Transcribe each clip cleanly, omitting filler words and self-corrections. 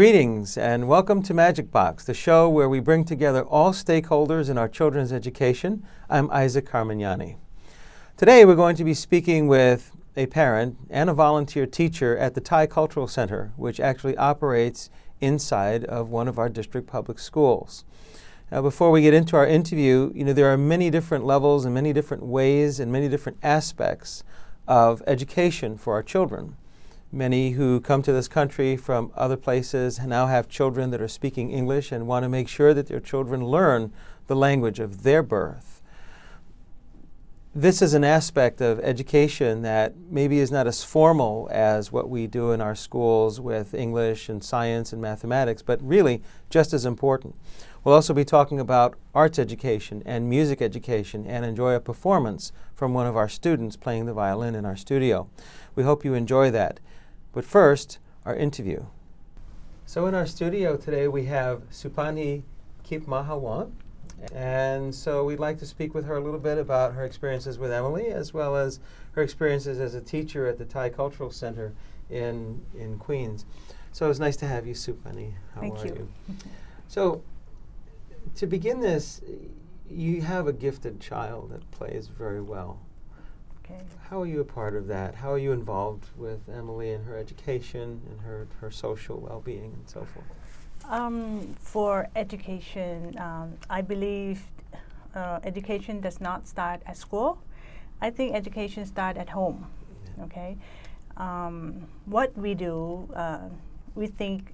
Greetings and welcome to MagicBox, the show where we bring together all stakeholders in our children's education. I'm Isaac Carmignani. Today we're going to be speaking with a parent and a volunteer teacher at the Thai Cultural Center, which actually operates inside of one of our district public schools. Now, before we get into our interview, there are many different levels and many different ways and many different aspects of education for our children. Many who come to this country from other places now have children that are speaking English and want to make sure that their children learn the language of their birth. This is an aspect of education that maybe is not as formal as what we do in our schools with English and science and mathematics, but really just as important. We'll also be talking about arts education and music education and enjoy a performance from one of our students playing the violin in our studio. We hope you enjoy that. But first, our interview. So in our studio today we have Supani Kipmahawant. And so we'd like to speak with her a little bit about her experiences with Emily, as well as her experiences as a teacher at the Thai Cultural Center in Queens. So it's nice to have you, Supani. How Thank are you. So to begin this, you have a gifted child that plays very well. Okay. How are you a part of that? How are you involved with Emily and her education and her social well-being and so forth? For education, I believe education does not start at school. I think education starts at home. Yeah. Okay. What we do, we think.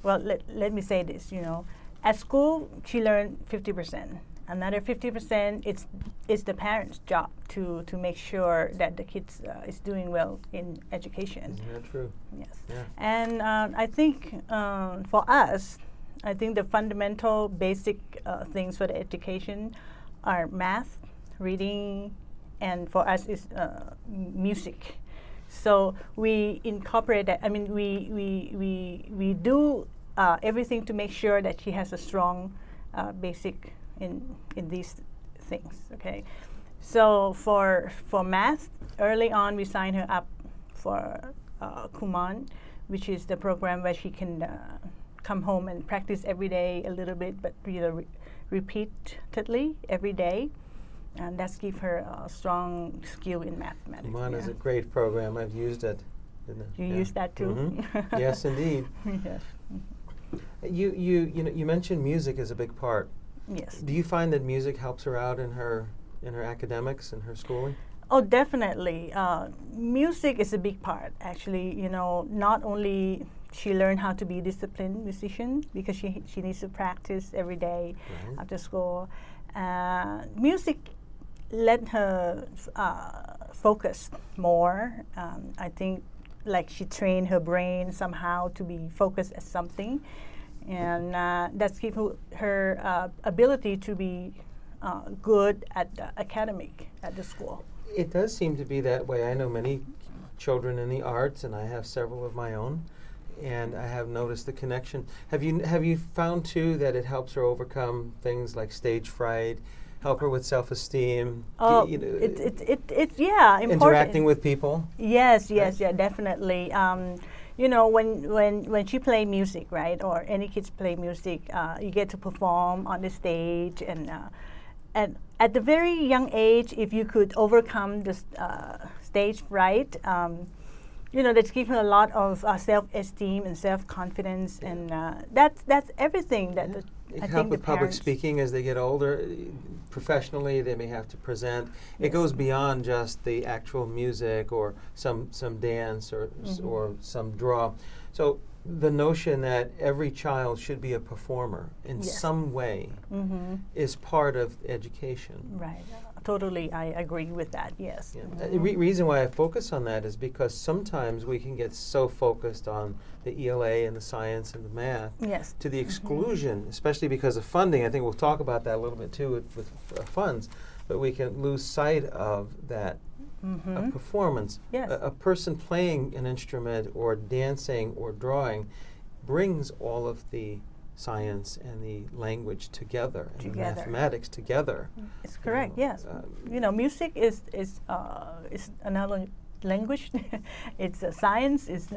Let me say this. At school she learned 50%. Another 50% it's the parents' job to make sure that the kids is doing well in education. Isn't that true? Yes. Yeah. And I think for us, I think the fundamental basic things for the education are math, reading, and for us is music. So we incorporate that. I mean, we do everything to make sure that she has a strong basic in these things. Okay. So for math, early on we signed her up for Kuman, which is the program where she can come home and practice every day a little bit, but repeatedly every day, and that's give her a strong skill in mathematics. Kuman is a great program. I've used it. You use that too? Mm-hmm. Yes, indeed. Yes. You mentioned music is a big part. Yes. Do you find that music helps her out in her academics and her schooling? Oh, definitely. Music is a big part, actually. Not only she learned how to be a disciplined musician because she needs to practice every day after school. Music let her focus more. I think like she trained her brain somehow to be focused at something. And that's give her ability to be good at the academic at the school. It does seem to be that way. I know many children in the arts, and I have several of my own, and I have noticed the connection. Have you found too that it helps her overcome things like stage fright, help her with self-esteem? Oh, it's important. Interacting with people. Yes, yeah, definitely. When she play music, right, or any kids play music, you get to perform on the stage, and at the very young age, if you could overcome the stage fright, that's given a lot of self-esteem and self-confidence, and that's everything that I help think with the public parents speaking as they get older. Professionally, they may have to present. It goes beyond just the actual music or some dance or some draw. So the notion that every child should be a performer in some way is part of education. Right. Totally, I agree with that. Yes. Yeah. The reason why I focus on that is because sometimes we can get so focused on the ELA and the science and the math to the exclusion, especially because of funding. I think we'll talk about that a little bit too with funds, but we can lose sight of that a performance. Yes. A person playing an instrument or dancing or drawing brings all of the science and the language together, and the mathematics together. It's correct. Yes. Music is another language, it's science, it's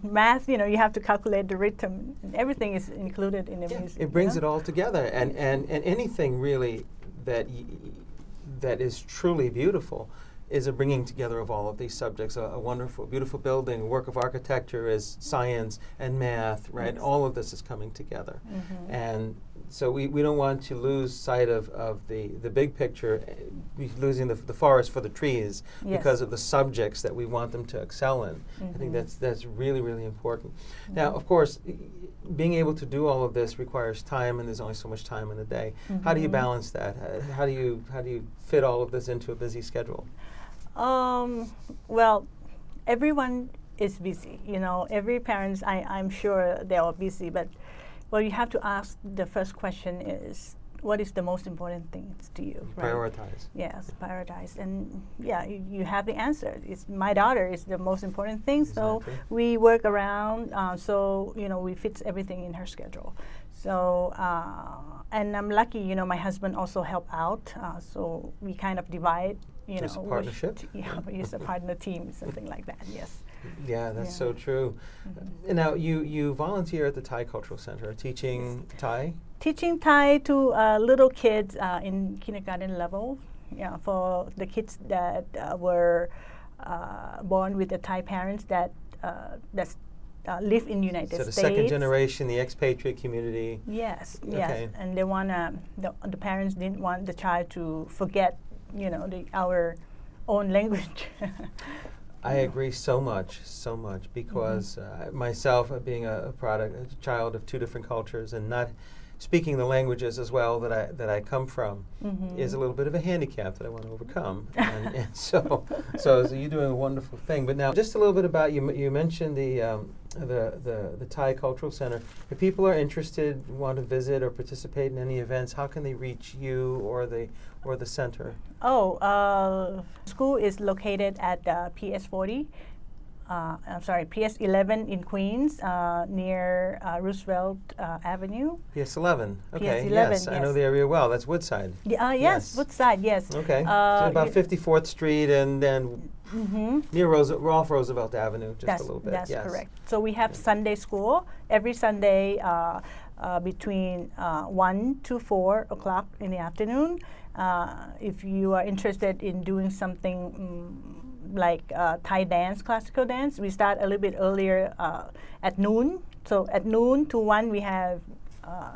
math. You know, you have to calculate the rhythm. Everything is included in the music. It brings it all together, and anything really that is truly beautiful is a bringing together of all of these subjects. A wonderful, beautiful building, a work of architecture is science and math, right? Yes. All of this is coming together. And so we don't want to lose sight of the big picture, losing the forest for the trees because of the subjects that we want them to excel in. I think that's really, really important. Now, of course, being able to do all of this requires time, and there's only so much time in a day. How do you balance that? How do you fit all of this into a busy schedule? Well, everyone is busy. You know, every parents, I'm sure they are busy, but what you have to ask the first question is, what is the most important things to you? Right? Prioritize. Yes, prioritize. And yeah, you have the answer. It's my daughter is the most important thing, so we work around, so, you know, we fit everything in her schedule. So, and I'm lucky, you know, my husband also help out, so we kind of divide, you Just know. a partnership? We use a partner team, something like that, yes. Yeah, that's so true. And now you volunteer at the Thai Cultural Center, teaching Thai? Teaching Thai to little kids in kindergarten level, yeah, for the kids that were born with the Thai parents that live in United States. So the second generation, the expatriate community. Yes, Okay. yes, and they wanna. The parents didn't want the child to forget, you know, our own language. I agree so much, because myself, being a child of two different cultures, and not speaking the languages as well that I come from, is a little bit of a handicap that I want to overcome. and so you're doing a wonderful thing. But now, just a little bit about you. You mentioned the Thai Cultural Center. If people are interested, want to visit or participate in any events, how can they reach you or the center? School is located at PS40. PS11 in Queens, near Roosevelt Avenue. PS11. Okay. PS11, yes, I know the area well. That's Woodside. Yes, Woodside. Yes. Okay. So about 54th Street and then near off Roosevelt Avenue, just a little bit. That's correct. So we have Sunday school every Sunday between 1 to 4 o'clock in the afternoon. If you are interested in doing something like Thai dance, classical dance, we start a little bit earlier at noon. So at noon to 1 we have,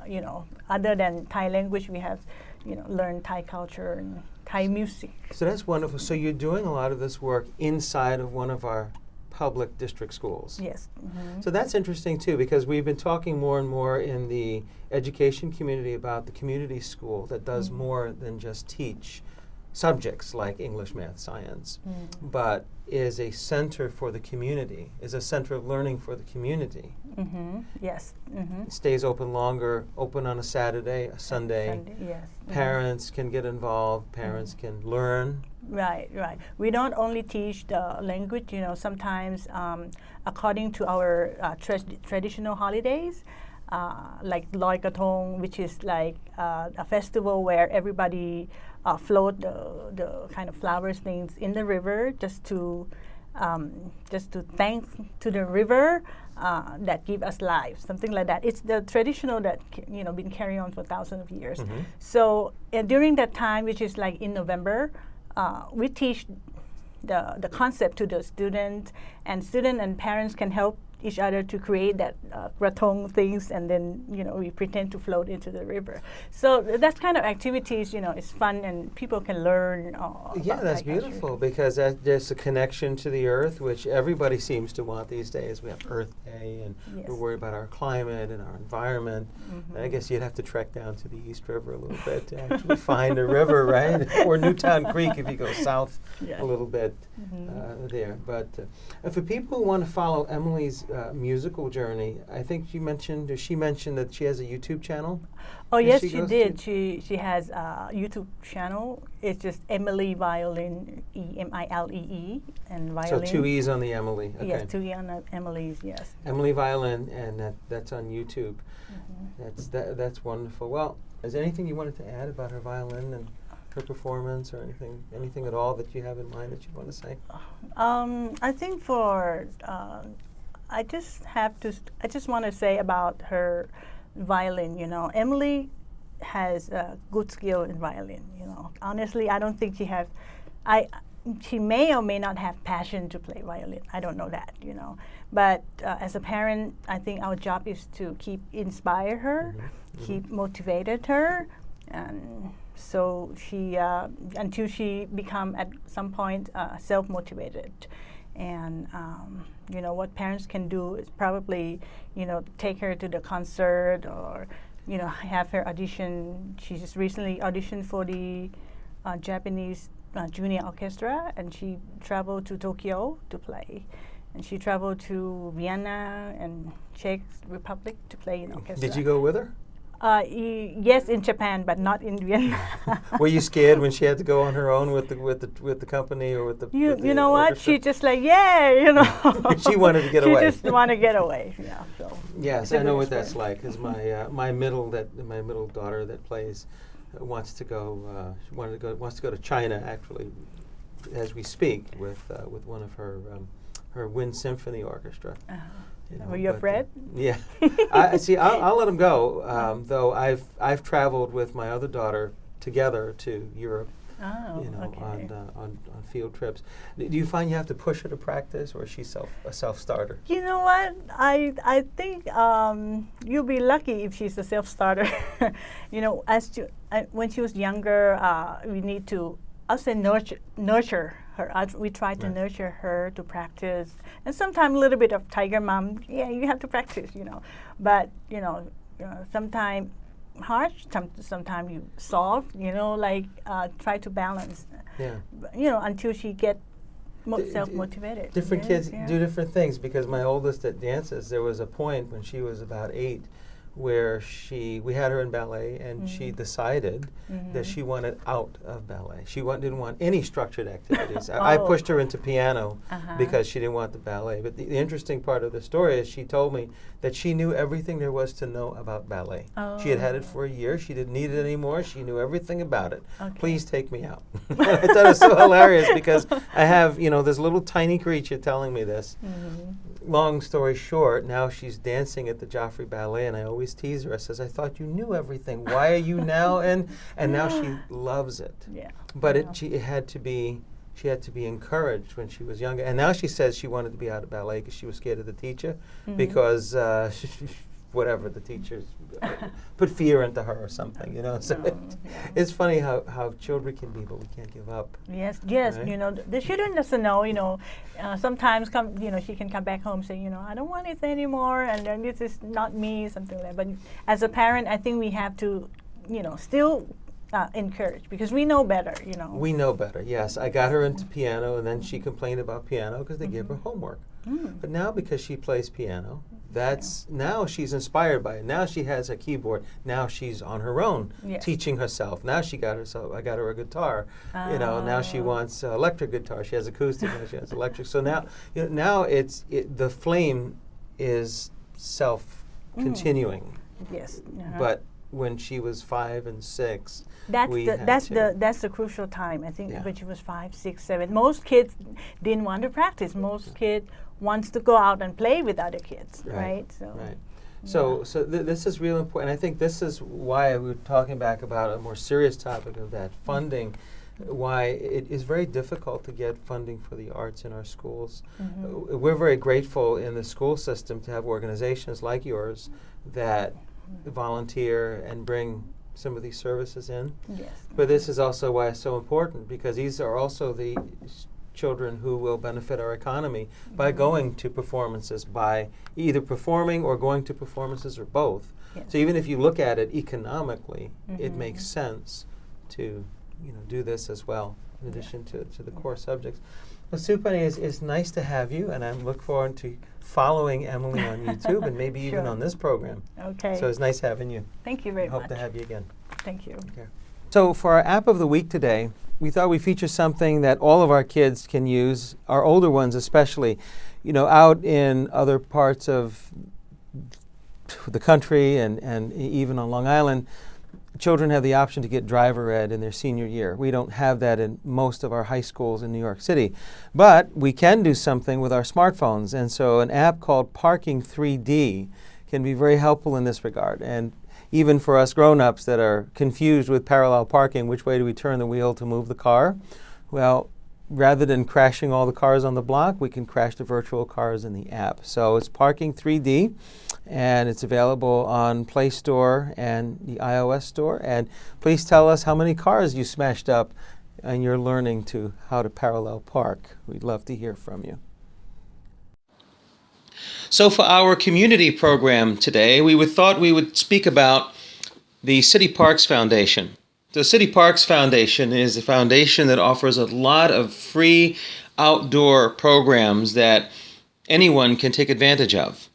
you know, other than Thai language, we have, you know, learn Thai culture and Thai music. So that's wonderful. So you're doing a lot of this work inside of one of our public district schools. Yes. So that's interesting too, because we've been talking more and more in the education community about the community school that does more than just teach subjects like English, math, science, but is a center for the community, is a center of learning for the community. Yes. It stays open longer, open on a Saturday, a Sunday. Yes. Parents can get involved, parents can learn. Right. We don't only teach the language, you know, sometimes according to our traditional holidays, like Loi Krathong, which is like a festival where everybody float the kind of flowers things in the river just to thank to the river that give us life, something like that. It's the traditional that been carried on for thousands of years. So during that time, which is like in November, we teach the concept to the students and parents can help each other to create that krathong things, and then we pretend to float into the river. So that kind of activities, it's fun and people can learn. Yeah, that's beautiful because there's a connection to the earth, which everybody seems to want these days. We have Earth Day, and we're worried about our climate and our environment. I guess you'd have to trek down to the East River a little bit to actually find a river, right? Or Newtown Creek if you go south a little bit there. But for people who want to follow Emily's musical journey, I think she mentioned that she has a YouTube channel. Oh yes, she did. She has a YouTube channel. It's just Emily Violin, Emilee, and violin. So 2 E's on the Emily. Okay. Yes, 2 E on the Emily's. Yes. Emily Violin, and that's on YouTube. That's wonderful. Well, is there anything you wanted to add about her violin and her performance or anything at all that you have in mind that you want to say? I think I just want to say about her violin. Emily has a good skill in violin. Honestly, I don't think she has. She may or may not have passion to play violin. I don't know that. But as a parent, I think our job is to inspire her, keep motivated her, and so she until she become at some point self-motivated. And what parents can do is probably take her to the concert or have her audition. She just recently auditioned for the Japanese junior orchestra, and she traveled to Tokyo to play. And she traveled to Vienna and Czech Republic to play in orchestra. Did you go with her? Yes, in Japan, but not in Vienna. Were you scared when she had to go on her own with the company or with the? You know what? Orchestra? She just like She wanted to get away. She just want to get away. Yeah. So yes, I know what that's like. Because my middle daughter that plays wants to go. Wants to go to China actually, as we speak, with one of her wind symphony orchestra. Were you afraid? Yeah. I'll let them go. Though I've traveled with my other daughter together to Europe. Okay. on field trips. Do you find you have to push her to practice, or is she a self-starter? You know what? I think you'll be lucky if she's a self-starter. When she was younger, we need to, I'll say, nurture her. We try to nurture her to practice, and sometimes a little bit of tiger mom. Yeah, you have to practice, But sometimes harsh, sometimes you soft. Try to balance. Yeah. Until she get self-motivated. Different kids do different things. Because my oldest that dances, there was a point when she was about 8 where we had her in ballet, and she decided that she wanted out of ballet. She didn't want any structured activities. I pushed her into piano because she didn't want the ballet. But the interesting part of the story is she told me that she knew everything there was to know about ballet. She had it for a year. She didn't need it anymore. She knew everything about it. Okay. Please take me out. I thought it was so hilarious because I have, this little tiny creature telling me this. Long story short, now she's dancing at the Joffrey Ballet, and I always tease her. I says, I thought you knew everything. Why are you now? And now she loves it. Yeah. But she had to be encouraged when she was younger. And now she says she wanted to be out of ballet because she was scared of the teacher, because whatever, the teachers put fear into her or something, So it's funny how children can be, but we can't give up. Yes, right? The children doesn't know, sometimes she can come back home saying, I don't want it anymore, and then this is not me, something like that. But as a parent, I think we have to, still encourage, because we know better, We know better, yes. I got her into piano, and then she complained about piano because they gave her homework. But now, because she plays piano, now she's inspired by it. Now she has a keyboard. Now she's on her own, teaching herself. Now I got her a guitar. Now she wants electric guitar. She has acoustic. Now she has electric. So now, the flame is self-continuing. Yes. But when she was 5 and 6, that's the crucial time. I think when she was 5, 6, 7. Most kids didn't want to practice. Most kids wants to go out and play with other kids, right? So this is real important. I think this is why we're talking back about a more serious topic of that funding. Why it is very difficult to get funding for the arts in our schools. We're very grateful in the school system to have organizations like yours that volunteer and bring some of these services in. Yes. But this is also why it's so important, because these are also the children who will benefit our economy by going to performances, by either performing or going to performances or both. Yes. So even if you look at it economically, it makes sense to do this as well, in addition to the core subjects. Well, Supani, it's nice to have you, and I look forward to following Emily on YouTube and maybe even on this program. Okay. So it's nice having you. Thank you very much. Hope to have you again. Thank you. Okay. So for our app of the week today, we thought we'd feature something that all of our kids can use, our older ones especially, out in other parts of the country and even on Long Island. children have the option to get driver ed in their senior year. We don't have that in most of our high schools in New York City. But we can do something with our smartphones. And so an app called Parking 3D can be very helpful in this regard. And even for us grown-ups that are confused with parallel parking, which way do we turn the wheel to move the car? Well, rather than crashing all the cars on the block, we can crash the virtual cars in the app. So it's Parking 3D, and it's available on Play Store and the iOS store. And please tell us how many cars you smashed up and you're learning to how to parallel park. We'd love to hear from you. So for our community program today, we thought we would speak about the City Parks Foundation. The City Parks Foundation is a foundation that offers a lot of free outdoor programs that anyone can take advantage of.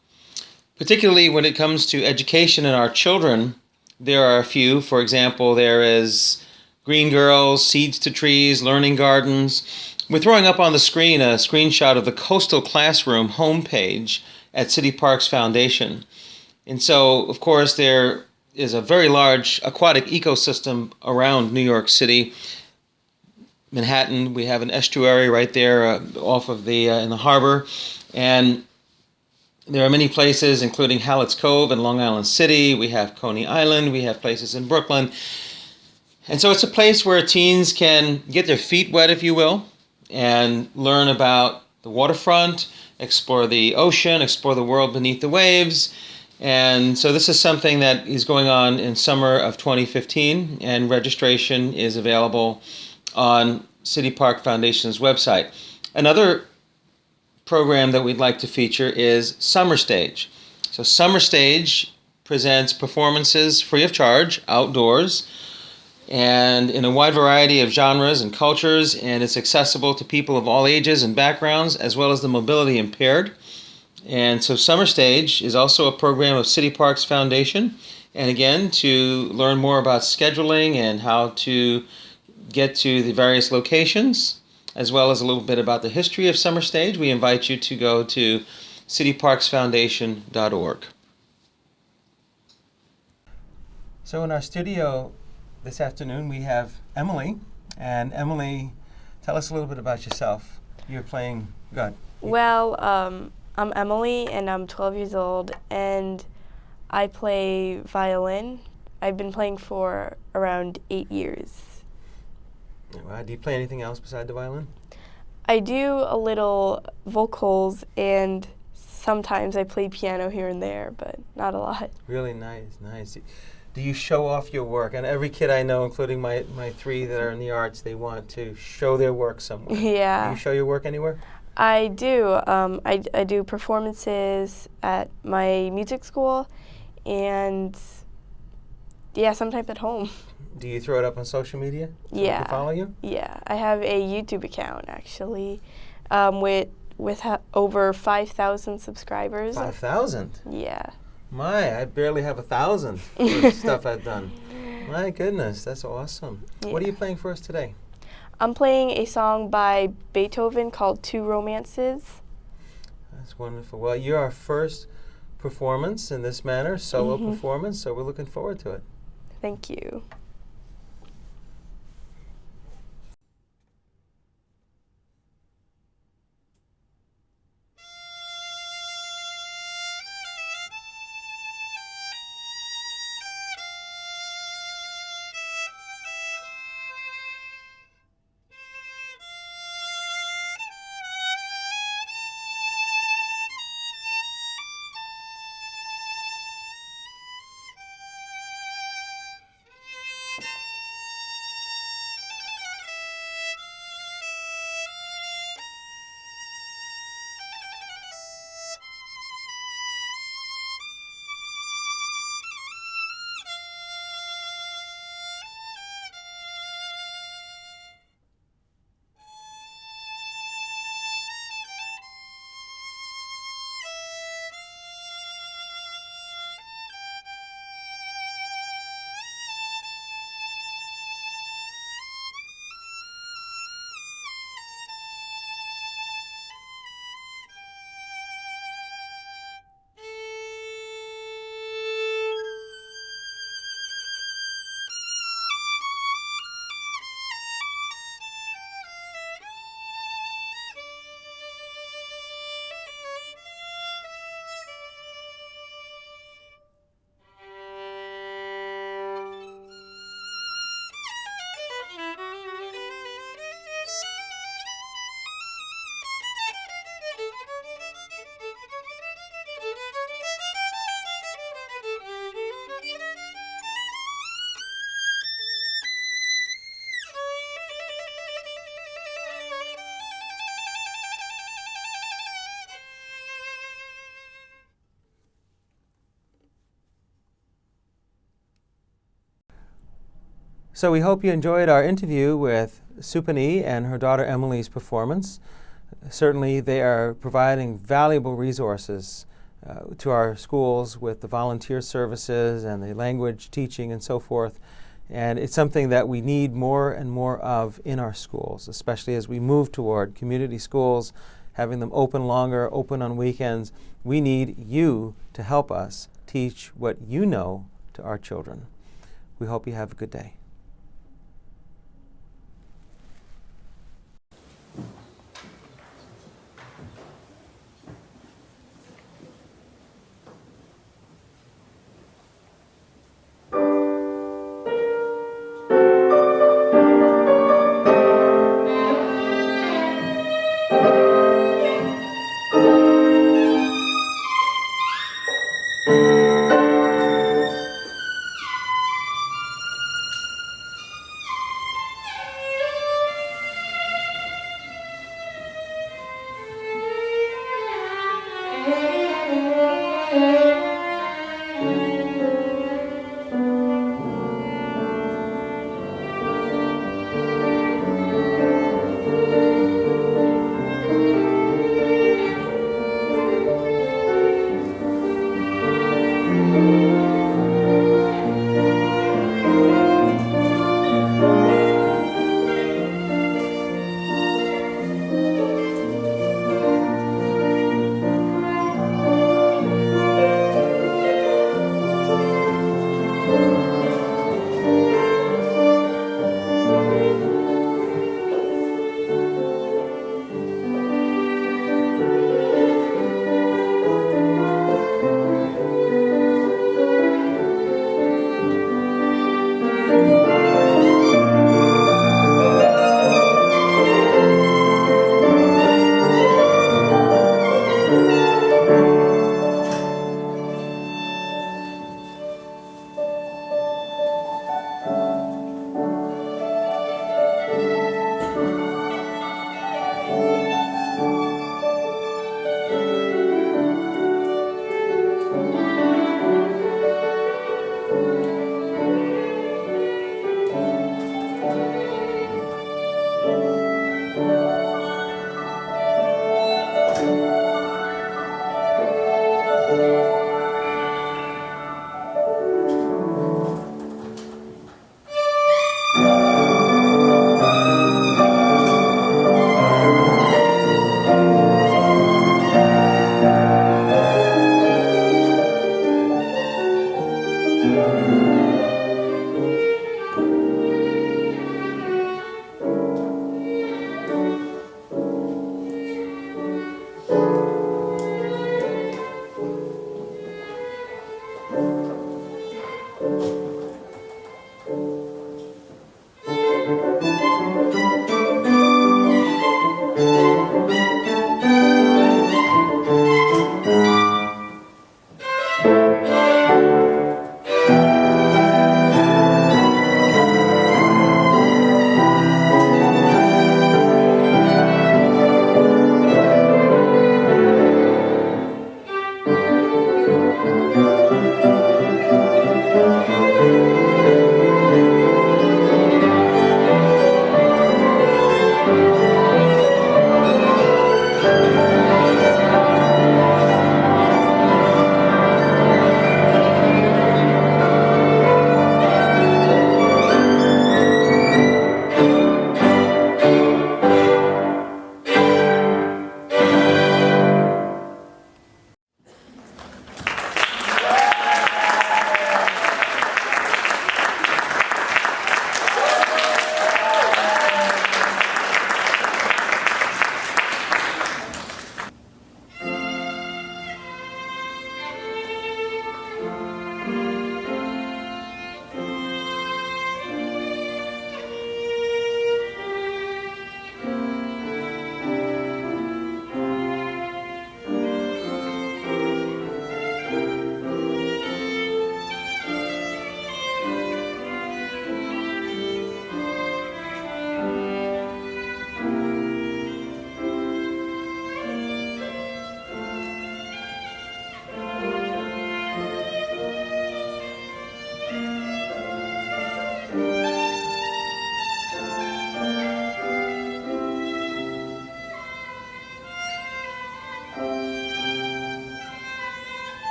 Particularly when it comes to education in our children, there are a few. For example, there is Green Girls, Seeds to Trees, Learning Gardens. We're throwing up on the screen a screenshot of the Coastal Classroom homepage at City Parks Foundation. And so, of course, there is a very large aquatic ecosystem around New York City. Manhattan, we have an estuary right there off of the in the harbor, and there are many places, including Hallett's Cove and Long Island City. We have Coney Island. We have places in Brooklyn, and so it's a place where teens can get their feet wet, if you will, and learn about the waterfront, explore the ocean, explore the world beneath the waves. And so this is something that is going on in summer of 2015, and registration is available on City Park Foundation's website. Another program that we'd like to feature is Summer Stage. So Summer Stage presents performances free of charge, outdoors, and in a wide variety of genres and cultures, and it's accessible to people of all ages and backgrounds, as well as the mobility impaired. And so Summer Stage is also a program of City Parks Foundation. And again, to learn more about scheduling and how to get to the various locations, as well as a little bit about the history of Summer Stage, we invite you to go to cityparksfoundation.org. So in our studio this afternoon, we have Emily. And Emily, tell us a little bit about yourself. You're playing, go ahead. Well, I'm Emily, and I'm 12 years old, and I play violin. I've been playing for around 8 years. Do you play anything else besides the violin? I do a little vocals, and sometimes I play piano here and there, but not a lot. Really nice, nice. Do you show off your work? And every kid I know, including my three that are in the arts, they want to show their work somewhere. Yeah. Do you show your work anywhere? I do. I do performances at my music school, and yeah, sometimes at home. Do you throw it up on social media? So Yeah. people follow you? Yeah, I have a YouTube account actually, with over 5,000 subscribers. 5,000? Yeah. My, I barely have 1,000 for stuff I've done. My goodness, that's awesome. Yeah. What are you playing for us today? I'm playing a song by Beethoven called Two Romances. That's wonderful. Well, you're our first performance in this manner, solo performance, so we're looking forward to it. Thank you. So we hope you enjoyed our interview with Supani and her daughter Emily's performance. Certainly they are providing valuable resources to our schools with the volunteer services and the language teaching and so forth. And it's something that we need more and more of in our schools, especially as we move toward community schools, having them open longer, open on weekends. We need you to help us teach what you know to our children. We hope you have a good day.